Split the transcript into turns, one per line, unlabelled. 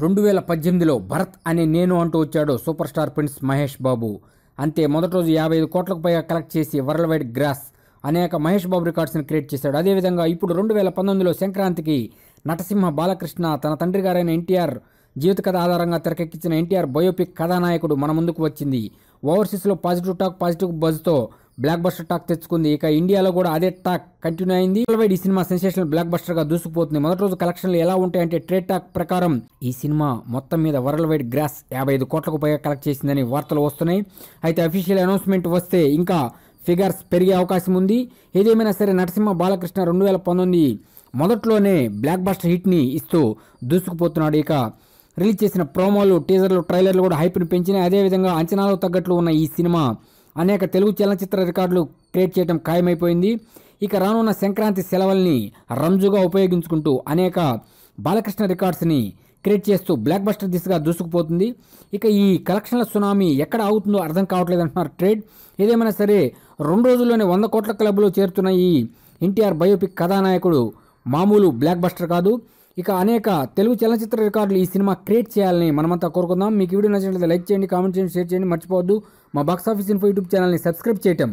2018లో భరత్ అనే నేను అంటూ వచ్చాడు super star prince Mahesh Babu. అంతే మొదటి రోజు 55 కోట్లకు పైగా కలెక్ట్ చేసి వరల్డ్ వైడ్ గ్రాస్ అనేక మహేష్ బాబు రికార్డ్స్ని క్రియేట్ చేశాడు. అదేవిధంగా ఇప్పుడు 2019లో సంక్రాంతికి నటసింహ బాలకృష్ణ తన తండ్రి గారైన ఎన్టీఆర్ జీవిత కథ ఆధారంగా తెరకెక్కించిన ఎన్టీఆర్ బయోపిక్ కథానాయకుడు మన ముందుకు వచ్చింది. ఓవర్సీస్లో పాజిటివ్ టాక్ పాజిటివ్ బజ్తో బ్లాక్ బస్టర్ టాక్ తెచ్చుకుంది. ఇక ఇండియాలో కూడా అదే టాక్ కంటిన్యూ అయింది. వరల్డ్ వైడ్ ఈ సినిమా సెన్సేషనల్ బ్లాక్ బస్టర్ గా దూసుకుపోతుంది. మొదటి రోజు కలెక్షన్లు ఎలా ఉంటాయంటే ట్రేడ్ టాక్ ప్రకారం ఈ సినిమా మొత్తం మీద వరల్డ్ వైడ్ గ్రాస్ 55 కోట్లకు పైగా కలెక్ట్ చేసిందని వార్తలు వస్తున్నాయి. అయితే అఫీషియల్ అనౌన్స్మెంట్ వస్తే ఇంకా ఫిగర్స్ పెరిగే అవకాశం ఉంది. ఏదేమైనా సరే నరసింహ బాలకృష్ణ 2019 మొదట్లోనే బ్లాక్ బస్టర్ హిట్ని ఇస్తూ దూసుకుపోతున్నాడు. ఇక రిలీజ్ చేసిన ప్రోమోలు టీజర్లు ట్రైలర్లు కూడా హైప్ని పెంచినాయి. అదేవిధంగా అంచనాలకు తగ్గట్లు ఉన్న ఈ సినిమా అనేక తెలుగు చలనచిత్ర రికార్డులు క్రియేట్ చేయడం ఖాయమైపోయింది. ఇక రానున్న సంక్రాంతి సెలవుల్ని రంజుగా ఉపయోగించుకుంటూ అనేక బాలకృష్ణ రికార్డ్స్ని క్రియేట్ చేస్తూ బ్లాక్ బస్టర్ దిశగా దూసుకుపోతుంది. ఇక ఈ కలెక్షన్ల సునామీ ఎక్కడ ఆగుతుందో అర్థం కావట్లేదు అంటున్నారు ట్రేడ్. ఏదేమైనా సరే 2 రోజుల్లోనే 100 కోట్ల క్లబ్లో చేరుతున్న ఈ ఎన్టీఆర్ బయోపిక్ కథానాయకుడు మామూలు బ్లాక్ బస్టర్ కాదు. ఇక అనేక తెలుగు చలనచిత్ర రికార్డులు ఈ సినిమా క్రియేట్ చేయాలని మనమంతా కోరుకుందాం. మీకు వీడియో నచ్చినట్లయితే లైక్ చేయండి, కామెంట్ చేయండి, షేర్ చేయండి. మర్చిపోవద్దు మా బాక్స్ ఆఫీస్ ఇన్ఫో యూట్యూబ్ ఛానల్ని సబ్స్క్రైబ్ చేయటం.